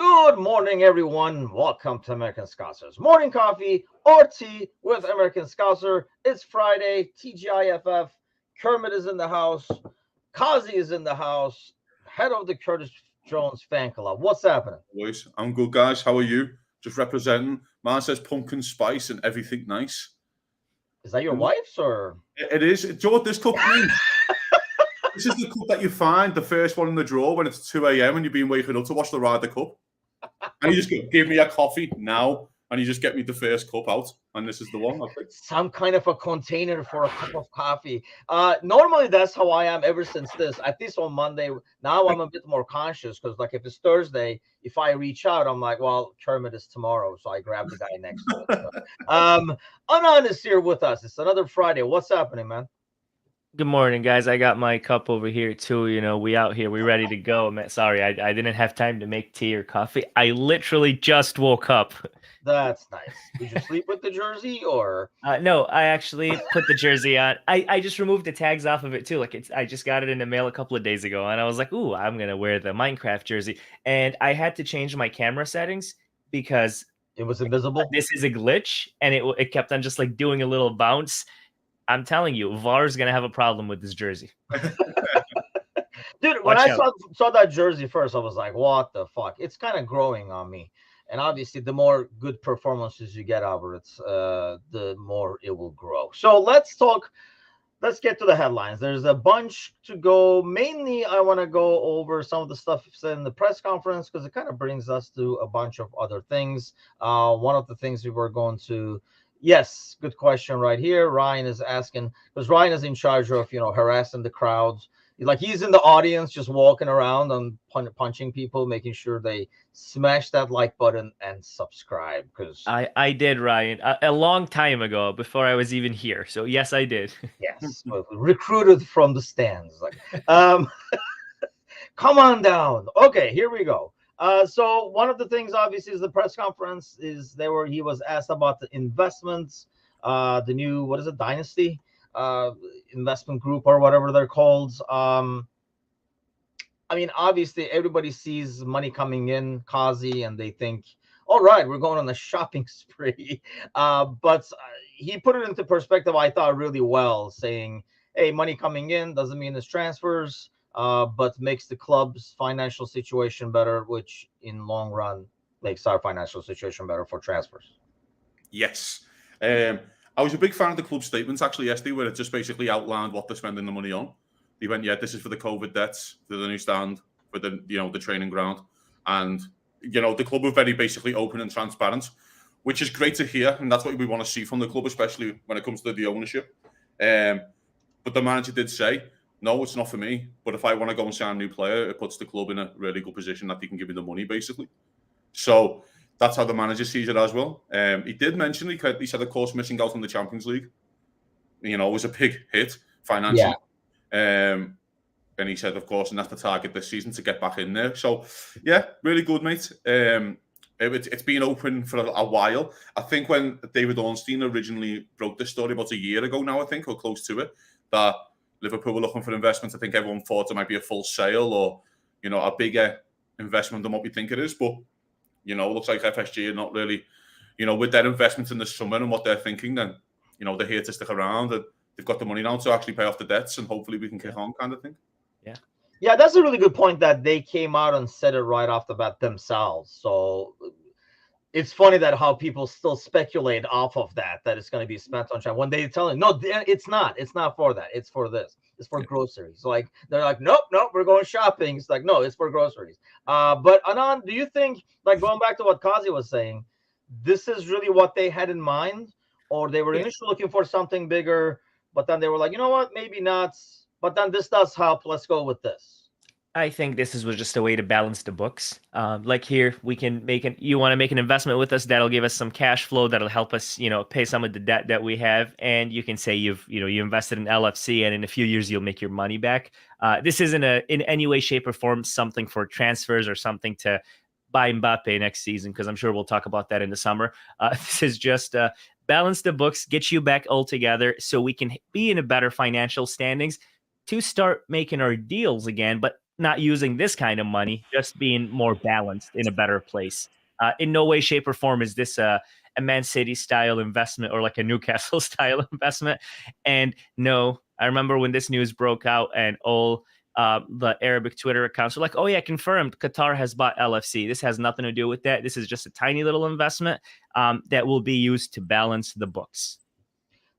Good morning, everyone. Welcome to American Scouser's Morning Coffee or Tea with American Scouser. It's Friday, TGIFF. Kermit is in the house. Kazi is in the house. Head of the Curtis Jones fan club. What's happening? Boys, I'm good, guys. How are you? Just representing. Mine says pumpkin spice and everything nice. Is that your wife's or? It is. Do you know what this cup means? This is the cup that you find, the first one in the drawer when it's 2 a.m. and you've been waking up to watch the Ryder Cup. And you just go, give me a coffee now, and you just get me the first cup out, and this is the one. Some kind of a container for a cup of coffee. Normally that's how I am ever since this. At least on Monday. Now I'm a bit more conscious because, like, if it's Thursday, if I reach out, I'm like, well, Kermit is tomorrow, so I grab the guy next to it. So, Anand is here with us. It's another Friday. What's happening, man? Good morning, guys. I got my cup over here too. You know, we out here. We ready to go. Sorry, I didn't have time to make tea or coffee. I literally just woke up. That's nice. Did you sleep with the jersey or? No, I actually put the jersey on. I just removed the tags off of it too. Like I just got it in the mail a couple of days ago, and I was like, ooh, I'm gonna wear the Minecraft jersey. And I had to change my camera settings because it was invisible. This is a glitch, and it kept on just like doing a little bounce. I'm telling you, VAR's going to have a problem with this jersey. Dude, when I saw that jersey first, I was like, what the fuck? It's kind of growing on me. And obviously, the more good performances you get over it, the more it will grow. So let's get to the headlines. There's a bunch to go. Mainly, I want to go over some of the stuff said in the press conference because it kind of brings us to a bunch of other things. One of the things we were going to... Yes, good question right here. Ryan is asking, because Ryan is in charge of, harassing the crowds. Like, he's in the audience just walking around and punching people, making sure they smash that like button and subscribe. Because I did, Ryan, a long time ago, before I was even here. So yes, I did. Yes, recruited from the stands. Like, come on down. Okay, here we go. So one of the things, obviously, is the press conference is he was asked about the investments, the new, what is it, Dynasty investment group or whatever they're called. I mean, obviously, everybody sees money coming in, Kazi, and they think, all right, we're going on a shopping spree. But he put it into perspective, I thought, really well, saying, hey, money coming in doesn't mean it's transfers. But makes the club's financial situation better, which in long run makes our financial situation better for transfers. Yes. I was a big fan of the club statements actually yesterday, where it just basically outlined what they're spending the money on. They went, yeah, this is for the COVID debts, for the new stand, for the the training ground, and the club were very basically open and transparent, which is great to hear, and that's what we want to see from the club, especially when it comes to the ownership. But the manager did say, no, it's not for me. But if I want to go and sign a new player, it puts the club in a really good position that they can give me the money, basically. So that's how the manager sees it as well. He did mention, he said, of course, missing out on the Champions League, was a big hit financially. Yeah. And he said, of course, and that's the target this season, to get back in there. So, yeah, really good, mate. It's been open for a while. I think when David Ornstein originally broke this story about a year ago now, I think, or close to it, that Liverpool were looking for investment. I think everyone thought it might be a full sale or, a bigger investment than what we think it is. But, it looks like FSG are not really, with their investment in the summer and what they're thinking, then, they're here to stick around and they've got the money now to actually pay off the debts and hopefully we can kick on, kind of thing. Yeah. Yeah, that's a really good point that they came out and said it right off the bat themselves. So it's funny that how people still speculate off of that it's going to be spent on China when they tell them, no, it's not. It's not for that. It's for this. It's for groceries. Like, they're like, nope, we're going shopping. It's like, no, it's for groceries. But Anand, do you think, like, going back to what Kazi was saying, this is really what they had in mind? Or they were initially looking for something bigger, but then they were like, you know what, maybe not. But then this does help. Let's go with this. I think this was just a way to balance the books. Like here, we can you want to make an investment with us, that'll give us some cash flow, that'll help us, pay some of the debt that we have. And you can say you invested in LFC and in a few years, you'll make your money back. This isn't in any way, shape or form, something for transfers or something to buy Mbappe next season, because I'm sure we'll talk about that in the summer. This is just balance the books, get you back all together so we can be in a better financial standings to start making our deals again. But not using this kind of money, just being more balanced in a better place. In no way, shape, or form is this a Man City style investment or like a Newcastle style investment. And no, I remember when this news broke out and all the Arabic Twitter accounts were like, oh, yeah, confirmed Qatar has bought LFC. This has nothing to do with that. This is just a tiny little investment that will be used to balance the books.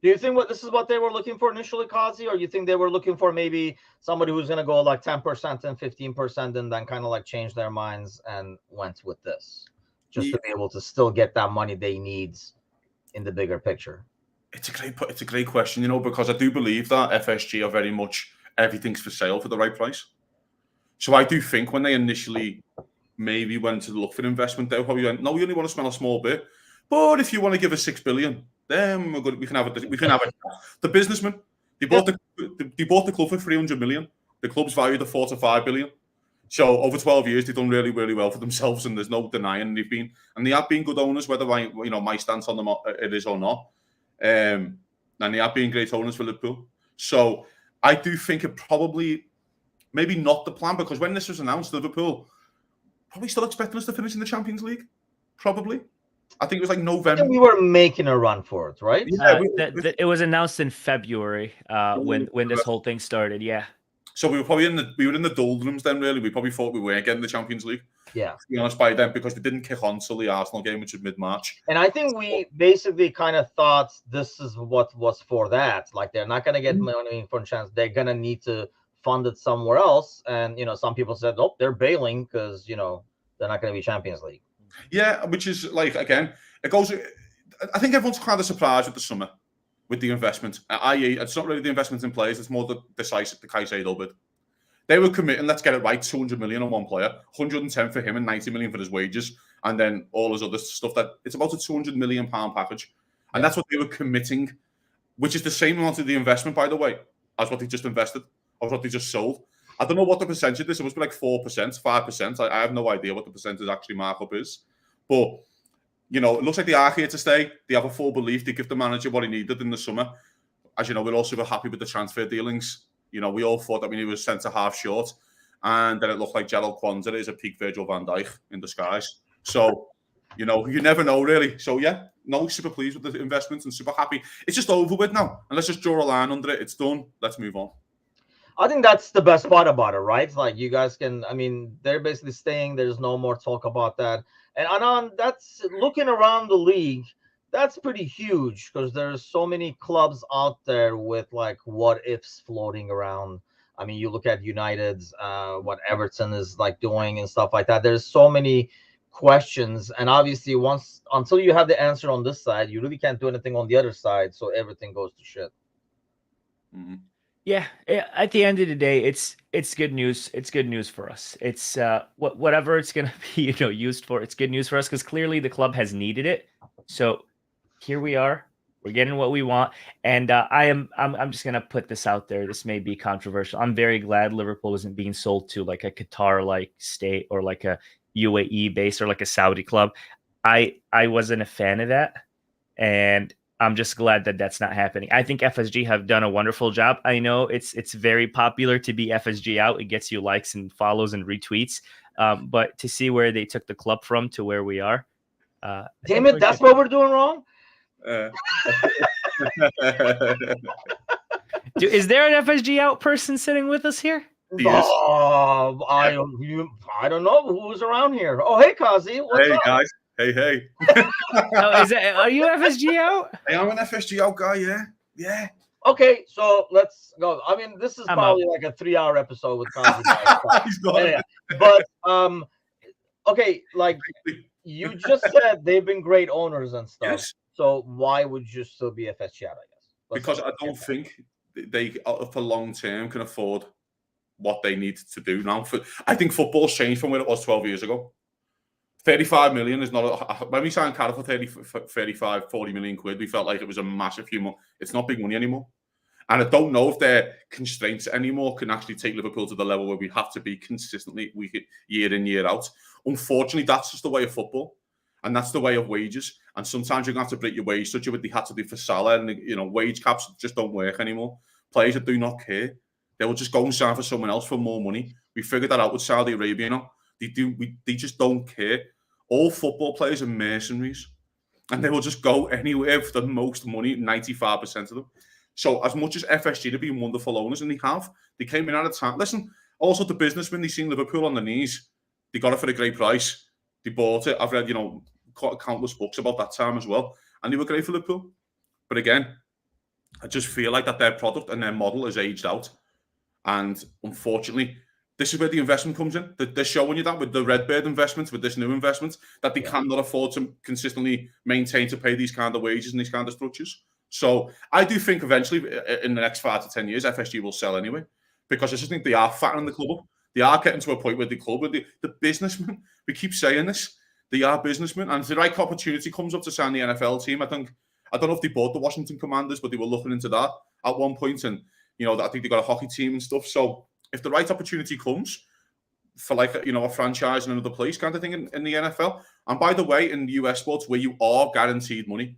Do you think this is what they were looking for initially, Kazi, or you think they were looking for maybe somebody who's going to go like 10% and 15% and then kind of like change their minds and went with this just to be able to still get that money they need in the bigger picture? It's a great question, you know, because I do believe that FSG are very much everything's for sale for the right price. So I do think when they initially maybe went to look for investment, they probably went, no, we only want to spend a small bit, but if you want to give us $6 billion. Then we can have it. We can have it. The businessmen, they bought the club for 300 million. The club's valued at 4 to 5 billion. So over 12 years, they've done really, really well for themselves, and there's no denying they have been good owners. Whether my stance on them it is or not, and they have been great owners for Liverpool. So I do think it probably maybe not the plan, because when this was announced, Liverpool probably still expecting us to finish in the Champions League. Probably. I think it was like November. We were making a run for it, right? Yeah, it was announced in February when this whole thing started. Yeah. So we were probably in the doldrums then. Really, we probably thought we were getting the Champions League. Yeah. To be honest, by then, because they didn't kick on till the Arsenal game, which was mid-March. And I think we basically kind of thought this is what was for that. Like they're not going to get money for a chance. They're going to need to fund it somewhere else. And some people said, oh, they're bailing because they're not going to be Champions League. Yeah, which is like, again, it goes. I think everyone's kind of surprised with the summer, with the investment. I.e., it's not really the investment in players; it's more the Caicedo bid. They were committing, let's get it right, 200 million on one player, 110 for him, and 90 million for his wages, and then all his other stuff. That it's about a 200 million pound package, and that's what they were committing, which is the same amount of the investment, by the way, as what they just invested, or what they just sold. I don't know what the percentage is. It must be like 4%, 5%. I have no idea what the percentage actually markup is. But, it looks like they are here to stay. They have a full belief. They give the manager what he needed in the summer. As you know, we're all super happy with the transfer dealings. We all thought that he was centre-half short. And then it looked like Gerald Kwanzaa is a peak Virgil van Dijk in disguise. So, you never know, really. So, yeah, super pleased with the investments and super happy. It's just over with now. And let's just draw a line under it. It's done. Let's move on. I think that's the best part about it, right? Like you guys they're basically staying. There's no more talk about that. And Anan, that's looking around the league. That's pretty huge because there's so many clubs out there with like what ifs floating around. I mean, you look at United's, what Everton is like doing and stuff like that. There's so many questions, and obviously until you have the answer on this side, you really can't do anything on the other side. So everything goes to shit. Mm-hmm. Yeah, at the end of the day, it's good news. It's good news for us. It's whatever it's gonna be, used for. It's good news for us because clearly the club has needed it. So here we are. We're getting what we want, and I'm just gonna put this out there. This may be controversial. I'm very glad Liverpool isn't being sold to like a Qatar-like state or like a UAE base or like a Saudi club. I wasn't a fan of that, and I'm just glad that that's not happening. I think FSG have done a wonderful job. I know it's very popular to be FSG out. It gets you likes and follows and retweets. But to see where they took the club from to where we are. Damn it, that's what we're doing wrong? Is there an FSG out person sitting with us here? I don't know who's around here. Oh, hey, Kazi. What's up? Guys. Hey. Are you FSG out? Hey, I'm an FSG out guy, yeah. Okay, so let's go. I mean, this is probably like a 3-hour episode with Kazi. Yeah. But okay, like you just said, they've been great owners and stuff. Yes. So why would you still be FSG out? I guess because I don't think they, for long term, can afford what they need to do now. I think football's changed from where it was 12 years ago. 35 million is not when we signed Cardiff for 35, 40 million quid, we felt like it was a massive humour. It's not big money anymore. And I don't know if their constraints anymore can actually take Liverpool to the level where we have to be consistently year in, year out. Unfortunately, that's just the way of football. And that's the way of wages. And sometimes you're going to have to break your wage structure, what they had to do for Salah. And, wage caps just don't work anymore. Players that do not care. They will just go and sign for someone else for more money. We figured that out with Saudi Arabia now. They just don't care. All football players are mercenaries, and they will just go anywhere for the most money, 95% of them. So as much as FSG have been wonderful owners, and they came in at a time. Listen, also the businessmen, they seen Liverpool on the knees. They got it for a great price. They bought it. I've read, countless books about that time as well, and they were great for Liverpool. But again, I just feel like that their product and their model is aged out. And unfortunately, this is where the investment comes in. They're showing you that with the Redbird investments, with this new investment, that they cannot afford to consistently maintain to pay these kind of wages and these kind of structures. So I do think eventually, in the next 5 to 10 years, FSG will sell anyway, because I just think they are fattening the club up. They are getting to a point where the club, the businessmen, we keep saying this, they are businessmen, and if the right opportunity comes up to sign the NFL team, I don't know if they bought the Washington Commanders, but they were looking into that at one point, and I think they got a hockey team and stuff. So if the right opportunity comes for a franchise in another place kind of thing in the NFL, and by the way, in US sports where you are guaranteed money,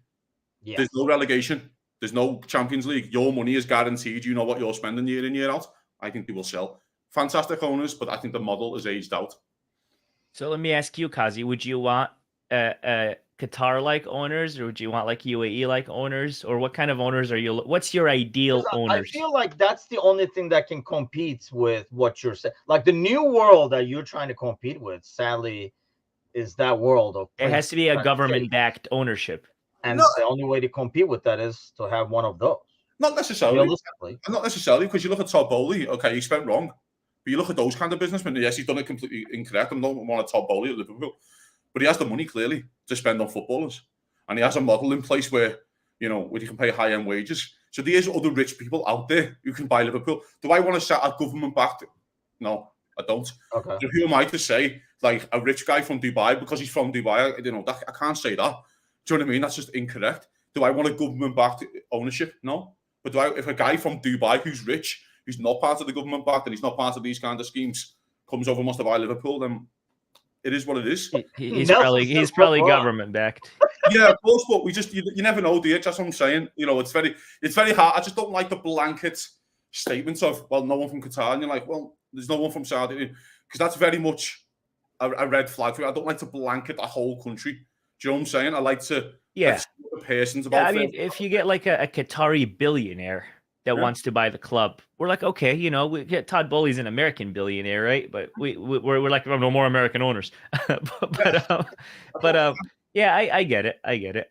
there's no relegation, there's no Champions League, your money is guaranteed. You know what you're spending year in, year out. I think they will sell. Fantastic owners, but I think the model is aged out. So let me ask you, Kazi, would you want Qatar-like owners, or would you want like UAE-like owners, or what kind of owners are you? What's your ideal owners? I feel like that's the only thing that can compete with what you're saying. Like the new world that you're trying to compete with, sadly, is that world of. It has to be a government-backed ownership, and the only way to compete with that is to have one of those. Not necessarily. Not necessarily, because you look at Todd Bowley. Okay, he spent wrong. But you look at those kind of businessmen, yes, he's done it completely incorrect. I don't want to Todd Bowley at Liverpool. But he has the money, clearly, to spend on footballers. And he has a model in place where you can pay high-end wages. So there's other rich people out there who can buy Liverpool. Do I want to set a government-backed? No, I don't. Okay. So who am I to say, like, a rich guy from Dubai, because he's from Dubai, I can't say that. Do you know what I mean? That's just incorrect. Do I want a government-backed ownership? No. But if a guy from Dubai who's rich, who's not part of the government-backed, and he's not part of these kind of schemes, comes over and wants to buy Liverpool, then it is what it is. He's probably government backed. Yeah, of course, but you never know, do you? That's what I'm saying. It's very hard. I just don't like the blanket statements of, well, no one from Qatar, and you're like, well, there's no one from Saudi, because that's very much a red flag for me. I don't like to blanket a whole country. Do you know what I'm saying? I like to the persons about. Yeah, I mean, if you get like a Qatari billionaire that wants to buy the club, we're like, okay, we get Todd Bowley's an American billionaire, right? But we're like, no more American owners. Yeah, I get it.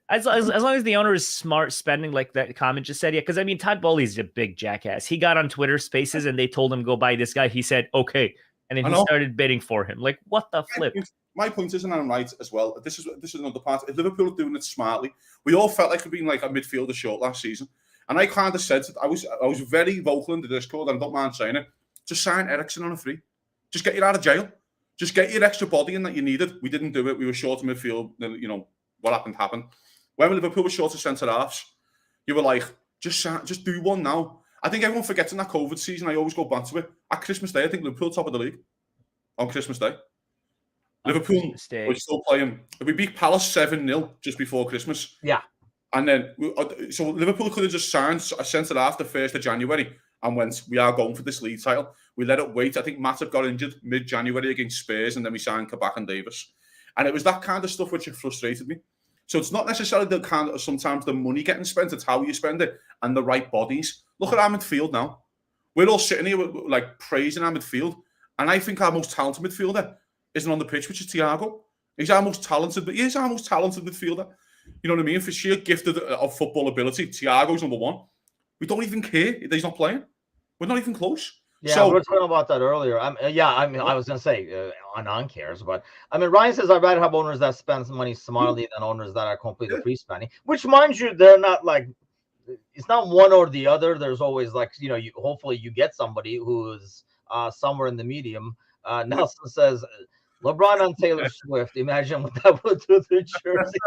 As long as the owner is smart spending, like that comment just said, yeah. Because I mean, Todd Bowley's a big jackass. He got on Twitter Spaces and they told him go buy this guy. He said okay, and then he started bidding for him. Like, what the flip? My point isn't I'm right as well. This is another part. If Liverpool are doing it smartly, we all felt like we'd been like a midfielder short last season. And I kind of said, I was very vocal in the Discord, and I don't mind saying it, just sign Eriksen on a free. Just get you out of jail. Just get your extra body in that you needed. We didn't do it. We were short of midfield. What happened. When Liverpool was short of centre-halves, you were like, just do one now. I think everyone forgets in that COVID season, I always go back to it. At Christmas Day, I think Liverpool top of the league. On Christmas Day. Liverpool was still playing. We beat Palace 7-0 just before Christmas. Yeah. And then, so Liverpool could have just signed a centre-half the 1st of January and went, we are going for this league title. We let it wait. I think Matip got injured mid-January against Spurs, and then we signed Kabak and Davis. And it was that kind of stuff which frustrated me. So it's not necessarily the kind of sometimes the money getting spent, it's how you spend it and the right bodies. Look at our midfield now. We're all sitting here like praising our midfield. And I think our most talented midfielder isn't on the pitch, which is Thiago. He's our most talented, but he is our most talented midfielder. You know what I mean? For sheer gift of football ability, Thiago's number one. We don't even care that he's not playing. We're not even close. Yeah, we were talking about that earlier. I was going to say, Anan cares, but I mean, Ryan says I'd rather have owners that spend money smartly than owners that are completely free spending, which, mind you, they're not like, it's not one or the other. There's always like, hopefully you get somebody who's somewhere in the medium. Nelson says, LeBron on Taylor Swift. Imagine what that would do to jerseys.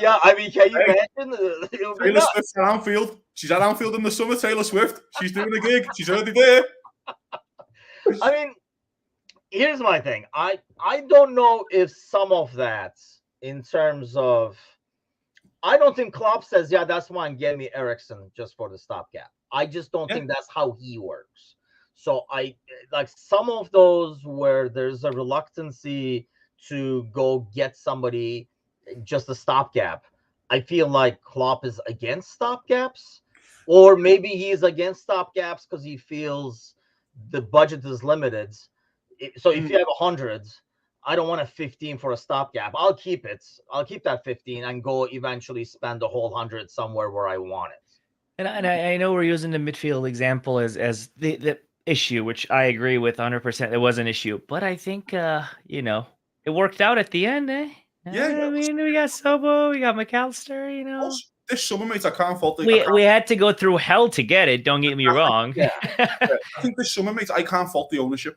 Yeah, I mean, can you imagine? Taylor Swift's at Anfield. She's at Anfield in the summer, Taylor Swift. She's doing a gig. She's already there. I mean, here's my thing. I don't know if some of that, in terms of, I don't think Klopp says, yeah, that's fine, get me Eriksen just for the stopgap. I just don't think that's how he works. So I like some of those where there's a reluctancy to go get somebody, just a stopgap. I feel like Klopp is against stopgaps, or maybe he's against stopgaps because he feels the budget is limited. So if you have 100, I don't want a 15 for a stopgap. I'll keep it. I'll keep that 15 and go eventually spend the whole 100 somewhere where I want it. And I know we're using the midfield example as the issue, which I agree with 100%. It was an issue, but I think you know, it worked out at the end, eh? Yeah. I mean, we got Sobo, we got McAllister, you know. This summer, mate, I can't fault it. We had to go through hell to get it. Don't get me wrong. Yeah. I think this summer, mate, I can't fault the ownership.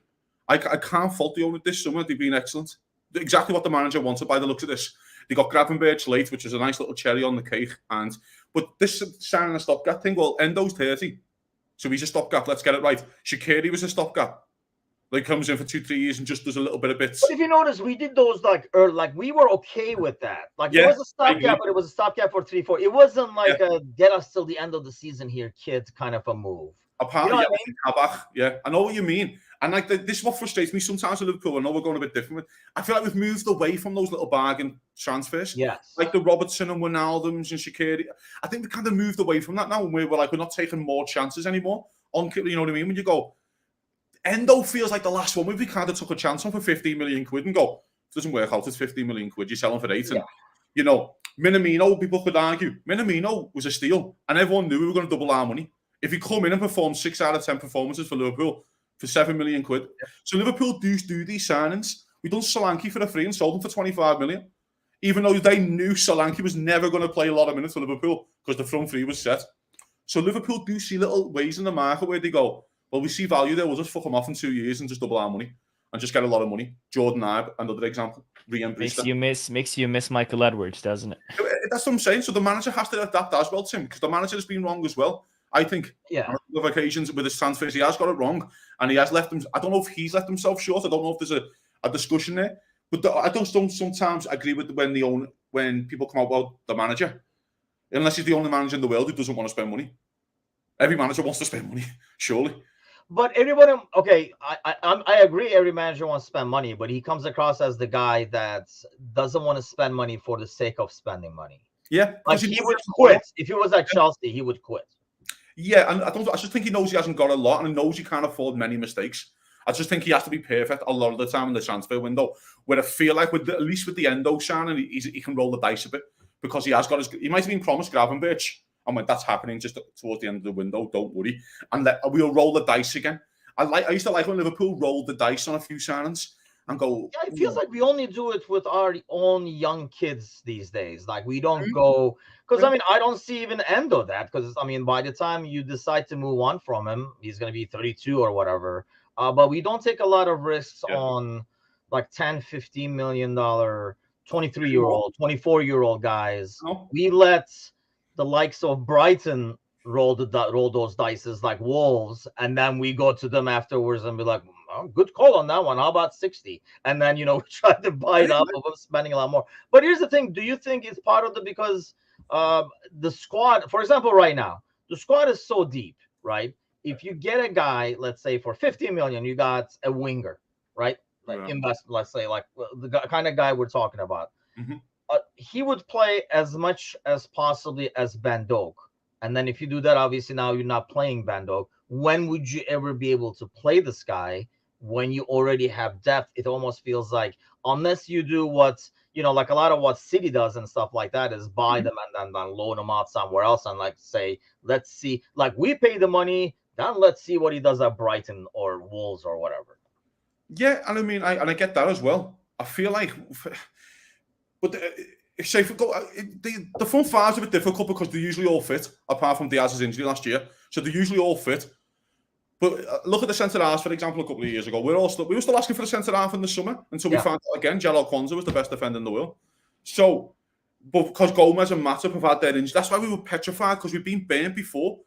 I can't fault the owner this summer. They've been excellent. Exactly what the manager wanted by the looks of this. They got Gravenberch late, which is a nice little cherry on the cake. But this signing a stopgap thing, well, Endo's 30. So he's a stopgap. Let's get it right. Shaqiri was a stopgap. Like, comes in for 2-3 years and just does a little bit of bits. But if you notice, we did those like we were okay with that. Like it was a stopgap, but it was a stopgap for 3-4. It wasn't like a get us till the end of the season here, kid, kind of a move. Apart, you know I know what you mean. And like this is what frustrates me sometimes with Liverpool. I know we're going a bit different. I feel like we've moved away from those little bargain transfers. Yes. Like the Robertson and Wijnaldums and Shaqiri. I think we kind of moved away from that now. And we're like, we're not taking more chances anymore. You know what I mean? When you go, Endo feels like the last one we kind of took a chance on for 15 million quid and go, if it doesn't work out, it's 15 million quid. You sell him for 8. And, you know, Minamino, people could argue, Minamino was a steal. And everyone knew we were going to double our money. If he come in and perform 6 out of 10 performances for Liverpool for 7 million quid. Yeah. So Liverpool do these signings. We done Solanke for a free and sold him for 25 million. Even though they knew Solanke was never going to play a lot of minutes for Liverpool because the front three was set. So Liverpool do see little ways in the market where they go, well, we see value there. We'll just fuck them off in 2 years and just double our money and just get a lot of money. Jordan Ibe, another example. Makes you miss Michael Edwards, doesn't it? That's what I'm saying. So the manager has to adapt as well, Tim, because the manager has been wrong as well. I think on a couple of occasions with his transfers, he has got it wrong, and he has left them. I don't know if he's left himself short. I don't know if there's a discussion there, but I don't sometimes agree with when people come out about the manager, unless he's the only manager in the world who doesn't want to spend money. Every manager wants to spend money, surely. But everybody, okay, I agree. Every manager wants to spend money, but he comes across as the guy that doesn't want to spend money for the sake of spending money. Yeah, like he would quit if he was at Chelsea. He would quit. Yeah, and I just think he knows he hasn't got a lot, and he knows he can't afford many mistakes. I just think he has to be perfect a lot of the time in the transfer window. Where I feel like, at least with the Endo signing, he can roll the dice a bit because he has got he might have been promised Gravenberch, and when that's happening just towards the end of the window, don't worry, and we'll roll the dice again. I used to like when Liverpool rolled the dice on a few signings and go. Yeah, it feels like we only do it with our own young kids these days. Like we don't go. Because, I mean, I don't see even end of that. Because, I mean, by the time you decide to move on from him, he's going to be 32 or whatever. But we don't take a lot of risks on, like, $10, $15 million, 23-year-old, 24-year-old guys. No. We let the likes of Brighton roll those dices like wolves. And then we go to them afterwards and be like, oh, good call on that one. How about 60? And then, you know, try to buy it up of spending a lot more. But here's the thing. Do you think it's part of because the squad, for example, right now, the squad is so deep, right? If you get a guy, let's say for 50 million, you got a winger, right? Like let's say like the kind of guy we're talking about. Mm-hmm. He would play as much as possibly as Van Dijk. And then if you do that, obviously now you're not playing Van Dijk. When would you ever be able to play this guy when you already have depth? It almost feels like unless you do what, you know, like a lot of what City does and stuff like that is buy them and then loan them out somewhere else and like say, let's see, like we pay the money, then let's see what he does at Brighton or Wolves or whatever. Yeah, and I mean, I get that as well. I feel like, but say the front five's a bit difficult because they're usually all fit, apart from Diaz's injury last year. So they're usually all fit. But look at the centre halves, for example, a couple of years ago. We were still asking for the centre half in the summer until we found out again Jalal Kwanzaa was the best defender in the world. So, but because Gomez and Matip have had their injuries, that's why we were petrified because we've been burnt before.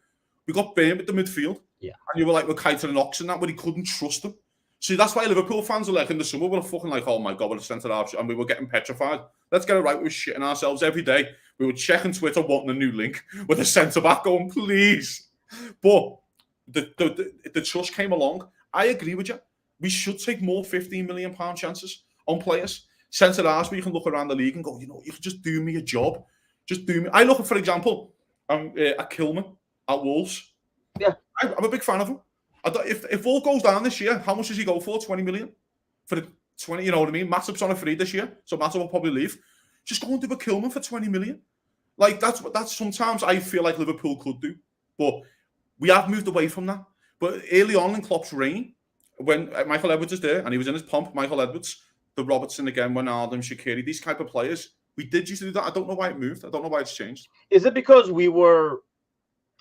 We got burnt at the midfield. Yeah. And you were like with Keita and Ox and that, where he couldn't trust them. See, that's why Liverpool fans are like in the summer, we're fucking like, oh my God, we're the centre half. And we were getting petrified. Let's get it right. We were shitting ourselves every day. We were checking Twitter, wanting a new link with a centre back going, please. But the trust came along. I agree with you. We should take more £15 million chances on players. Centre halves where you can look around the league and go, you can just do me a job. Just do me. I look at, for example, at Kilman at Wolves. Yeah, I'm a big fan of him. If Wolf goes down this year, how much does he go for? 20 million for the 20. You know what I mean? Matip's on a free this year, so Matip will probably leave. Just go and do a Kilman for 20 million. Like that's sometimes I feel like Liverpool could do, but we have moved away from that. But early on in Klopp's reign, when Michael Edwards is there and he was in his pomp, Michael Edwards, the Robertson again, Wijnaldum, Shaqiri, these type of players, we did used to do that. I don't know why it moved. I don't know why it's changed. Is it because we were,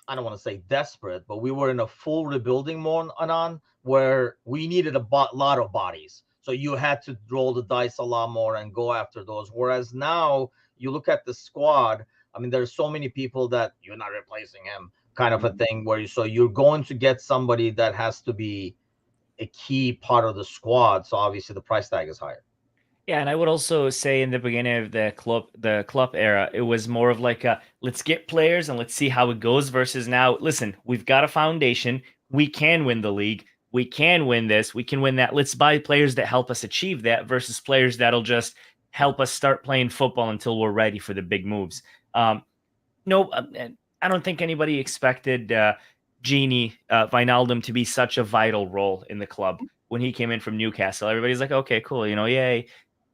I don't want to say desperate, but we were in a full rebuilding mode on where we needed a lot of bodies. So you had to roll the dice a lot more and go after those. Whereas now you look at the squad, I mean, there's so many people that you're not replacing him kind of a thing where you're going to get somebody that has to be a key part of the squad. So obviously the price tag is higher. Yeah, and I would also say in the beginning of the club era, it was more of like let's get players and let's see how it goes versus now, listen, we've got a foundation. We can win the league. We can win this. We can win that. Let's buy players that help us achieve that versus players that'll just help us start playing football until we're ready for the big moves. No, I don't think anybody expected Gini Wijnaldum to be such a vital role in the club when he came in from Newcastle. Everybody's like, okay, cool, yay.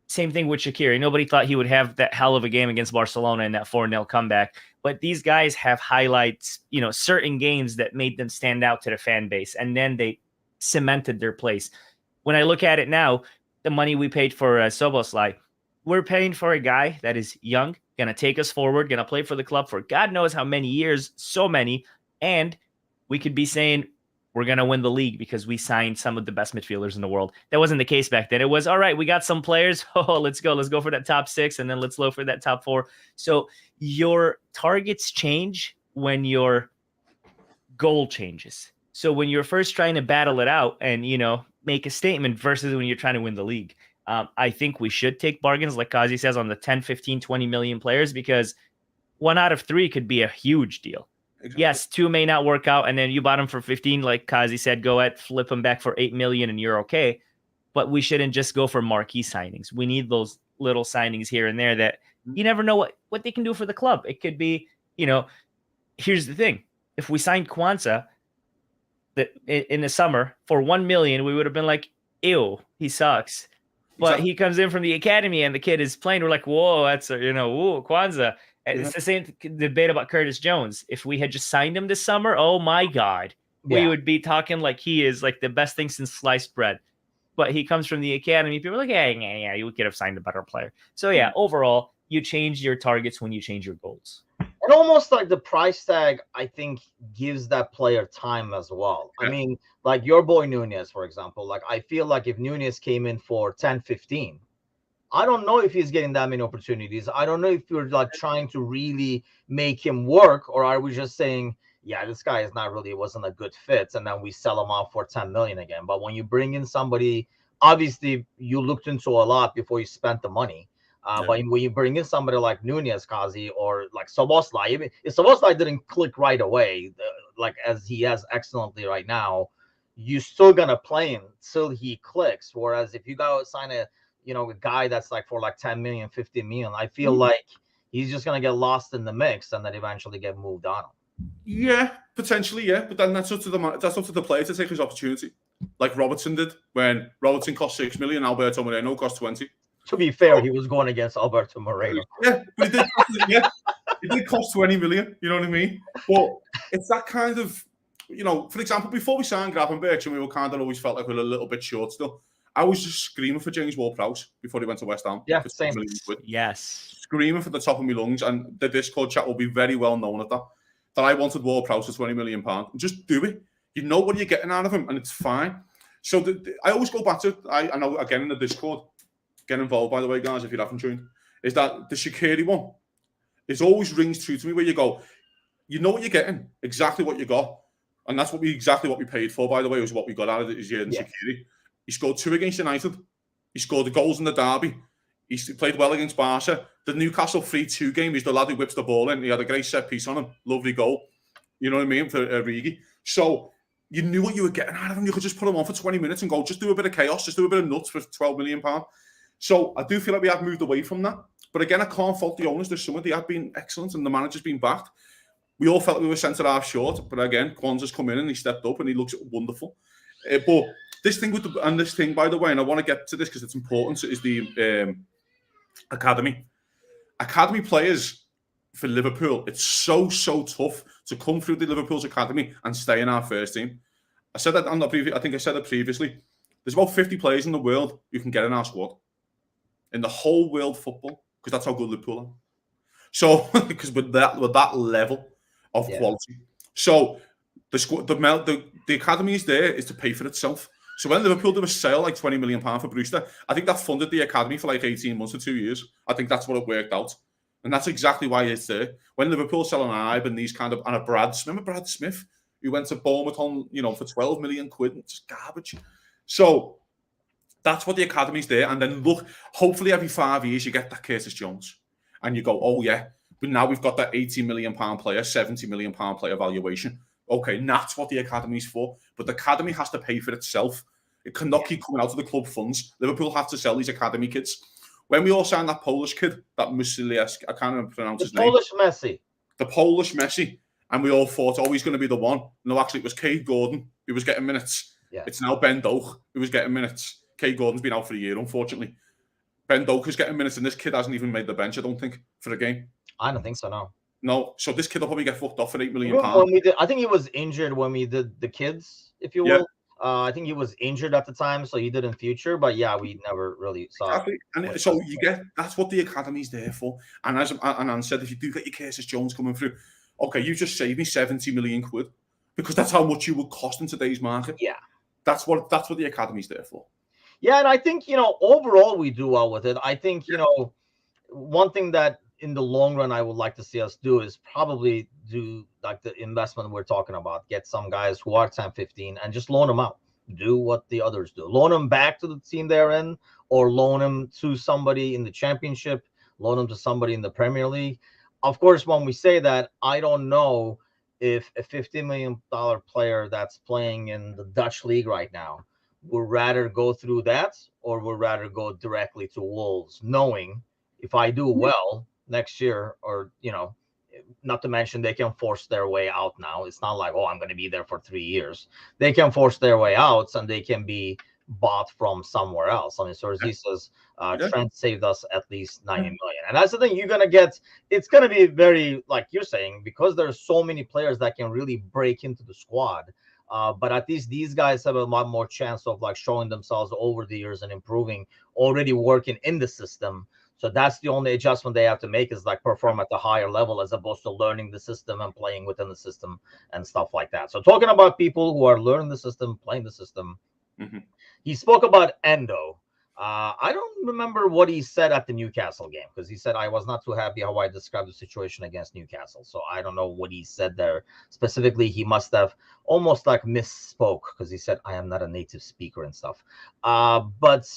Same thing with Shaqiri. Nobody thought he would have that hell of a game against Barcelona in that 4-0 comeback. But these guys have highlights, certain games that made them stand out to the fan base. And then they cemented their place. When I look at it now, the money we paid for Szoboszlai, we're paying for a guy that is young, going to take us forward, going to play for the club for God knows how many years, so many. And we could be saying, we're going to win the league because we signed some of the best midfielders in the world. That wasn't the case back then. It was, all right, we got some players. Oh, let's go for that top 6, and then let's look for that top 4. So your targets change when your goal changes. So when you're first trying to battle it out and, make a statement versus when you're trying to win the league. I think we should take bargains, like Kazi says, on the 10, 15, 20 million players, because 1 out of 3 could be a huge deal. Exactly. Yes, 2 may not work out, and then you bought them for 15, like Kazi said, go at flip them back for 8 million and you're okay. But we shouldn't just go for marquee signings. We need those little signings here and there that you never know what they can do for the club. It could be, here's the thing. If we signed Kwanzaa in the summer for 1 million, we would have been like, ew, he sucks. But he comes in from the academy and the kid is playing. We're like, whoa, that's Kwanzaa. And it's the same debate about Curtis Jones. If we had just signed him this summer, oh my God, we would be talking like he is like the best thing since sliced bread. But he comes from the academy. People are like, yeah, you could have signed a better player. So yeah, overall, you change your targets when you change your goals. And almost like the price tag, I think, gives that player time as well. Yeah. I mean, like your boy Nunez, for example, like I feel like if Nunez came in for 10, 15, I don't know if he's getting that many opportunities. I don't know if you're like trying to really make him work, or are we just saying, yeah, this guy is not really, it wasn't a good fit, and then we sell him off for 10 million again. But when you bring in somebody, obviously you looked into a lot before you spent the money. But when you bring in somebody like Nunez, Kazi, or like Szoboszlai, even if Szoboszlai didn't click right away, like as he has excellently right now, you're still gonna play him till he clicks. Whereas if you go sign a guy that's like for like 10 million, 15 million, I feel like he's just gonna get lost in the mix and then eventually get moved on. Yeah, potentially, yeah. But then that's up to the player to take his opportunity, like Robertson did when Robertson cost 6 million, Alberto Moreno cost 20. To be fair, he was going against Alberto Moreno. Yeah, but it did cost 20 million, you know what I mean? But it's that kind of, for example, before we signed Gravenberch and we were kind of always felt like we were a little bit short still, I was just screaming for James Ward-Prowse before he went to West Ham. Yeah, same. Yes. Screaming for the top of my lungs, and the Discord chat will be very well known at that I wanted Ward-Prowse for £20 million. And just do it. You know what you're getting out of him, and it's fine. So I always go back to, I know, again, in the Discord, get involved, by the way, guys, if you haven't tuned, is that the Shaqiri one, it always rings true to me where you go, you know what you're getting, exactly what you got. And that's exactly what we paid for, by the way, was what we got out of it this year in Shaqiri. He scored 2 against United. He scored the goals in the derby. He played well against Barca. The Newcastle 3-2 game, he's the lad who whips the ball in. He had a great set piece on him. Lovely goal. You know what I mean? For Origi. So you knew what you were getting out of him. You could just put him on for 20 minutes and go, just do a bit of chaos, just do a bit of nuts for £12 million. So I do feel like we have moved away from that. But again, I can't fault the owners. There's some of they have been excellent and the manager's been backed. We all felt we were centre half short, but again, Kwanzaa's come in and he stepped up and he looks wonderful. But this thing this thing, by the way, and I want to get to this because it's important, is the academy. Academy players for Liverpool, it's so tough to come through the Liverpool's academy and stay in our first team. I said that on the previous. I think I said it previously. There's about 50 players in the world you can get in our squad, in the whole world football, because that's how good Liverpool are. So, because with that level of quality, so the academy is there is to pay for itself. So when Liverpool did a sale like £20 million for Brewster, I think that funded the academy for like 18 months or 2 years. I think that's what it worked out. And that's exactly why it's there. When Liverpool selling an Ibe and these kind of, and a remember Brad Smith, who went to Bournemouth on, for 12 million quid, and just garbage. So that's what the academy's there. And then look, hopefully every 5 years you get that Curtis Jones. And you go, oh yeah, but now we've got that £80 million player, £70 million player valuation. Okay, and that's what the academy's for. But the academy has to pay for itself. It cannot keep coming out of the club funds. Liverpool have to sell these academy kids. When we all signed that Polish kid, that Musilieski, I can't even pronounce his name. Polish Messi. The Polish Messi. And we all thought, oh, he's going to be the one. No, actually, it was Cade Gordon who was getting minutes. Yeah. It's now Ben Doak who was getting minutes. Cade Gordon's been out for a year, unfortunately. Ben Doak is getting minutes, and this kid hasn't even made the bench, I don't think, for the game. I don't think so, no. No, so this kid will probably get fucked off for £8 million. I think he was injured when we did the kids, if you will. I think he was injured at the time, so he did in future. But yeah, we never really saw. Exactly. And so you get that's what the academy's there for. And as Anand said, if you do get your Curtis Jones coming through, okay, you just saved me 70 million quid because that's how much you would cost in today's market. Yeah, that's what the academy's there for. Yeah, and I think overall we do well with it. I think one thing that in the long run I would like to see us do is probably do like the investment we're talking about. Get some guys who are 10, 15 and just loan them out. Do what the others do. Loan them back to the team they're in, or loan them to somebody in the championship, loan them to somebody in the Premier League. Of course, when we say that, I don't know if a $15 million player that's playing in the Dutch league right now would rather go through that or would rather go directly to Wolves, knowing if I do well next year, or not to mention they can force their way out now. It's not like, I'm going to be there for 3 years. They can force their way out and they can be bought from somewhere else. I mean, Sorzi says Trent saved us at least 90 million. And that's the thing you're going to get. It's going to be very, like you're saying, because there's so many players that can really break into the squad. But at least these guys have a lot more chance of like showing themselves over the years and improving, already working in the system. So that's the only adjustment they have to make is like perform at the higher level as opposed to learning the system and playing within the system and stuff like that. So talking about people who are learning the system, playing the system, he spoke about Endo. I don't remember what he said at the Newcastle game because he said I was not too happy how I described the situation against Newcastle. So I don't know what he said there specifically. He must have almost like misspoke because he said I am not a native speaker and stuff. But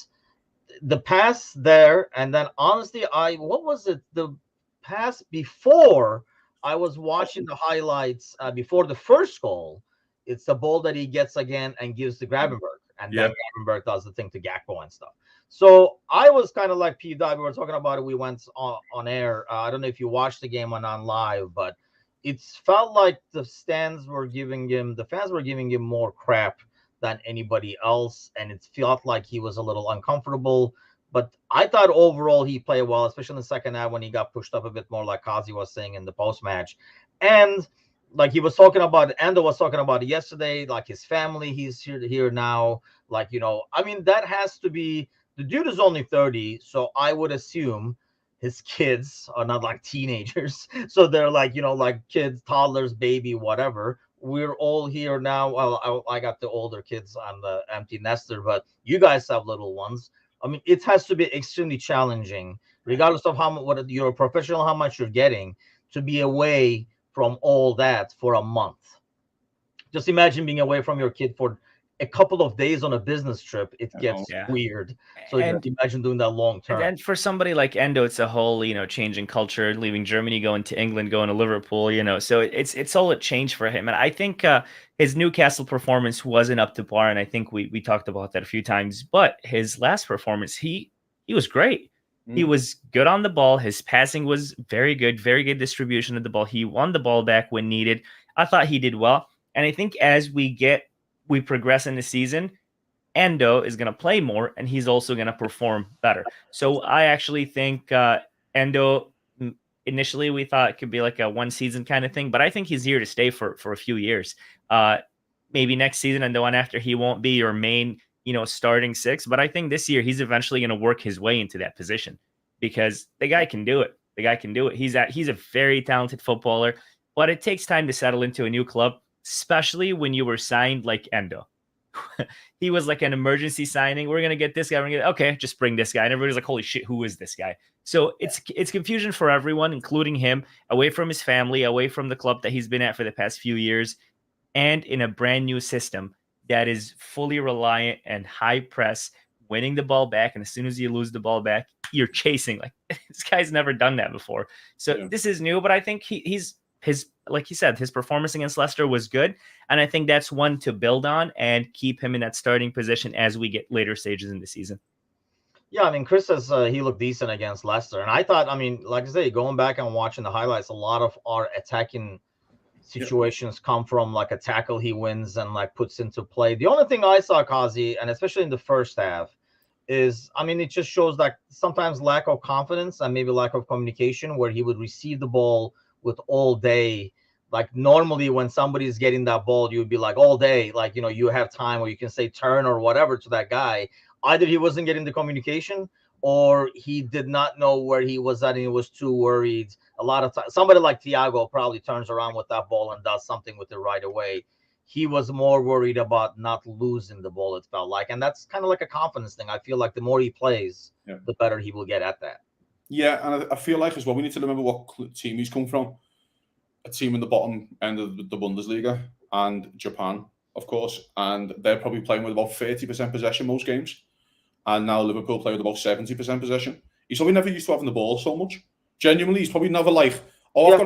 the pass there, and then honestly, what was it? The pass before I was watching the highlights before the first goal. It's the ball that he gets again and gives to Gravenberch, and then Gravenberch does the thing to Gakpo and stuff. So I was kind of like P. We were talking about it. We went on air. I don't know if you watched the game on live, but it felt like the fans were giving him more crap than anybody else, and it felt like he was a little uncomfortable. But I thought overall he played well, especially in the second half when he got pushed up a bit more, like Kazi was saying in the post-match. And like he was talking about, Endo was talking about it yesterday, like his family, he's here now. Like, I mean, that has to be, the dude is only 30, so I would assume his kids are not like teenagers. So they're like, like kids, toddlers, baby, whatever. We're all here now. Well, I got the older kids. I'm the empty nester, but you guys have little ones. I mean, it has to be extremely challenging, regardless of what you're a professional, how much you're getting, to be away from all that for a month. Just imagine being away from your kid for a couple of days on a business trip, it gets Yeah. weird. So And imagine doing that long And term. then for somebody like Endo, it's a whole, changing culture, leaving Germany, going to England, going to Liverpool, So it's all a change for him. And I think his Newcastle performance wasn't up to par. And I think we talked about that a few times. But his last performance, he was great. He was good on the ball. His passing was very good distribution of the ball. He won the ball back when needed. I thought he did well. And I think as we progress in the season, Endo is going to play more and he's also going to perform better. So I actually think Endo, initially we thought it could be like a one season kind of thing, but I think he's here to stay for a few years. Maybe next season and the one after he won't be your main, starting six. But I think this year he's eventually going to work his way into that position because the guy can do it. The guy can do it. He's a very talented footballer, but it takes time to settle into a new club, especially when you were signed like Endo. He was like an emergency signing. We're gonna get this guy. Okay, just bring this guy. And everybody's like, "Holy shit, who is this guy?" So it's confusion for everyone, including him, away from his family, away from the club that he's been at for the past few years, and in a brand new system that is fully reliant and high press, winning the ball back. And as soon as you lose the ball back, you're chasing. Like this guy's never done that before. So this is new, but I think he's like you said, his performance against Leicester was good. And I think that's one to build on and keep him in that starting position as we get later stages in the season. Yeah, I mean, Chris says he looked decent against Leicester. And I thought, I mean, like I say, going back and watching the highlights, a lot of our attacking situations come from like a tackle he wins and like puts into play. The only thing I saw, Kazi, and especially in the first half, is, I mean, it just shows that sometimes lack of confidence and maybe lack of communication where he would receive the ball with all day. Like normally when somebody's getting that ball, you would be like all day, like, you have time or you can say turn or whatever to that guy. Either he wasn't getting the communication or he did not know where he was at and he was too worried. A lot of times, somebody like Thiago probably turns around with that ball and does something with it right away. He was more worried about not losing the ball, it felt like. And that's kind of like a confidence thing. I feel like the more he plays, the better he will get at that. Yeah, and I feel like as well, we need to remember what team he's come from. A team in the bottom end of the Bundesliga and Japan, of course. And they're probably playing with about 30% possession most games. And now Liverpool play with about 70% possession. He's probably never used to having the ball so much. Genuinely, he's probably never like, I